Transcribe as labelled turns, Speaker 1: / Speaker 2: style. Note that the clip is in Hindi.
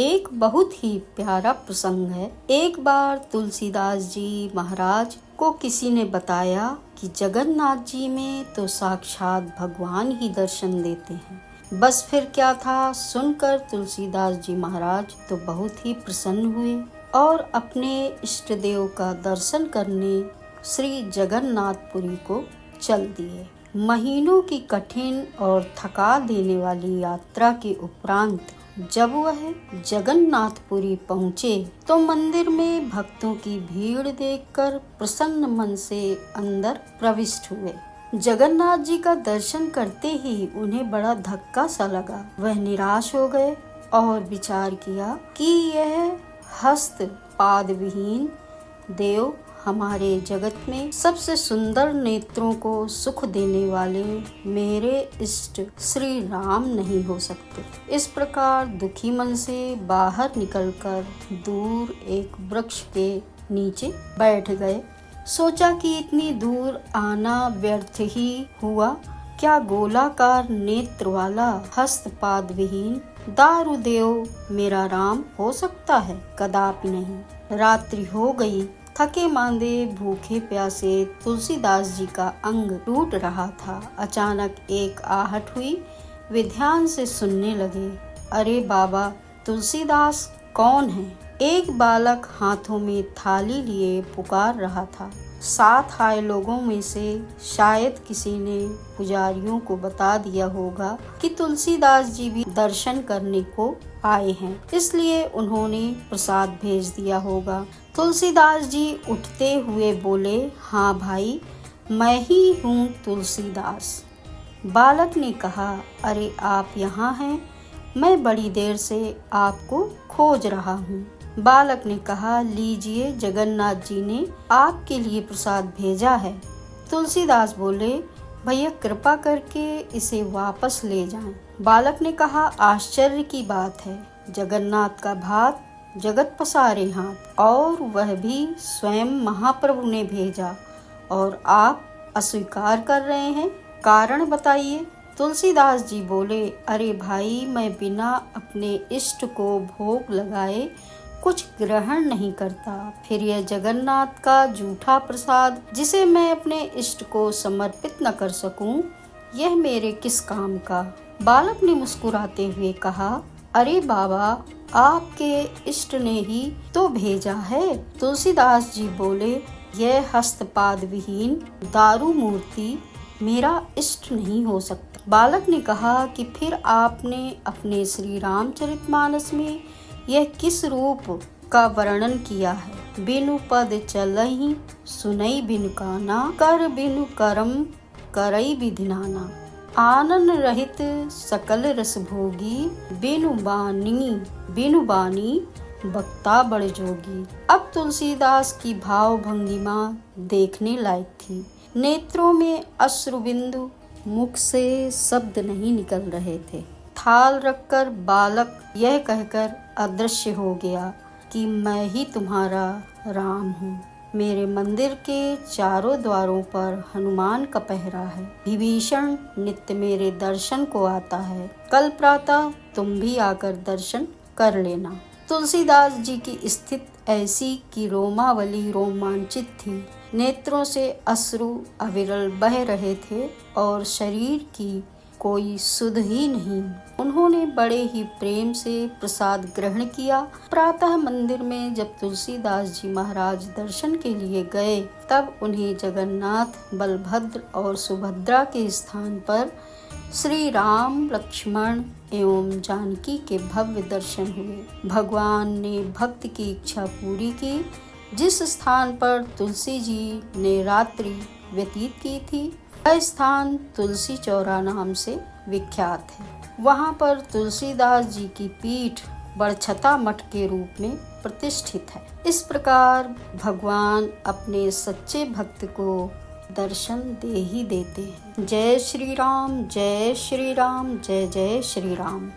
Speaker 1: एक बहुत ही प्यारा प्रसंग है। एक बार तुलसीदास जी महाराज को किसी ने बताया कि जगन्नाथ जी में तो साक्षात भगवान ही दर्शन देते हैं। बस फिर क्या था, सुनकर तुलसीदास जी महाराज तो बहुत ही प्रसन्न हुए और अपने इष्ट देव का दर्शन करने श्री जगन्नाथपुरी को चल दिए। महीनों की कठिन और थका देने वाली यात्रा के उपरांत जब वह जगन्नाथपुरी पहुँचे तो मंदिर में भक्तों की भीड़ देखकर प्रसन्न मन से अंदर प्रविष्ट हुए। जगन्नाथ जी का दर्शन करते ही उन्हें बड़ा धक्का सा लगा। वह निराश हो गए और विचार किया कि यह हस्त पाद विहीन देव हमारे जगत में सबसे सुंदर नेत्रों को सुख देने वाले मेरे इष्ट श्री राम नहीं हो सकते। इस प्रकार दुखी मन से बाहर निकलकर दूर एक वृक्ष के नीचे बैठ गए। सोचा कि इतनी दूर आना व्यर्थ ही हुआ। क्या गोलाकार नेत्र वाला हस्तपाद विहीन दारुदेव मेरा राम हो सकता है? कदापि नहीं। रात्रि हो गई। थके मांदे भूखे प्यासे तुलसीदास जी का अंग टूट रहा था। अचानक एक आहट हुई। वे ध्यान से सुनने लगे। अरे बाबा, तुलसीदास कौन है? एक बालक हाथों में थाली लिए पुकार रहा था। साथ आए लोगों में से शायद किसी ने पुजारियों को बता दिया होगा कि तुलसीदास जी भी दर्शन करने को आए हैं, इसलिए उन्होंने प्रसाद भेज दिया होगा। तुलसीदास जी उठते हुए बोले, हाँ भाई, मैं ही हूँ तुलसीदास। बालक ने कहा, अरे आप यहाँ हैं? मैं बड़ी देर से आपको खोज रहा हूँ। बालक ने कहा, लीजिए, जगन्नाथ जी ने आपके लिए प्रसाद भेजा है। तुलसीदास बोले, भैया कृपा करके इसे वापस ले जाएं। बालक ने कहा, आश्चर्य की बात है, जगन्नाथ का भात जगत पसारे हाथ, और वह भी स्वयं महाप्रभु ने भेजा, और आप अस्वीकार कर रहे हैं। कारण बताइए। तुलसीदास जी बोले, अरे भाई, मैं बिना अपने इष्ट को भोग लगाए कुछ ग्रहण नहीं करता। फिर यह जगन्नाथ का झूठा प्रसाद जिसे मैं अपने इष्ट को समर्पित न कर सकूं, यह मेरे किस काम का? बालक ने मुस्कुराते हुए कहा, अरे बाबा, आपके इष्ट ने ही तो भेजा है। तुलसीदास जी बोले, यह हस्तपाद विहीन दारू मूर्ति मेरा इष्ट नहीं हो सकता। बालक ने कहा कि फिर आपने अपने श्री रामचरितमानस में यह किस रूप का वर्णन किया है? बिनु पद चलहि सुनई बिनु काना, कर बिनु करम करई विधि नाना, आनन रहित सकल रस भोगी, बिनु बानी बक्ता बड़ जोगी। अब तुलसीदास की भाव भंगिमा देखने लायक थी। नेत्रों में अश्रुबिंदु, मुख से शब्द नहीं निकल रहे थे। थाल रखकर बालक यह कहकर अदृश्य हो गया कि मैं ही तुम्हारा राम हूँ। मेरे मंदिर के चारों द्वारों पर हनुमान का पहरा है। विभीषण नित्य मेरे दर्शन को आता है। कल प्रातः तुम भी आकर दर्शन कर लेना। तुलसीदास जी की स्थिति ऐसी कि रोमावली रोमांचित थी। नेत्रों से अश्रु अविरल बह रहे थे और शरीर की कोई सुध ही नहीं। उन्होंने बड़े ही प्रेम से प्रसाद ग्रहण किया। प्रातः मंदिर में जब तुलसीदास जी महाराज दर्शन के लिए गए, तब उन्हें जगन्नाथ, बलभद्र और सुभद्रा के स्थान पर श्री राम, लक्ष्मण एवं जानकी के भव्य दर्शन हुए। भगवान ने भक्त की इच्छा पूरी की। जिस स्थान पर तुलसी जी ने रात्रि व्यतीत की थी, वह स्थान तुलसी चौरा नाम से विख्यात है। वहाँ पर तुलसीदास जी की पीठ बड़छता मठ के रूप में प्रतिष्ठित है। इस प्रकार भगवान अपने सच्चे भक्त को दर्शन दे ही देते हैं। जय श्री राम, जय श्री राम, जय जय श्री राम।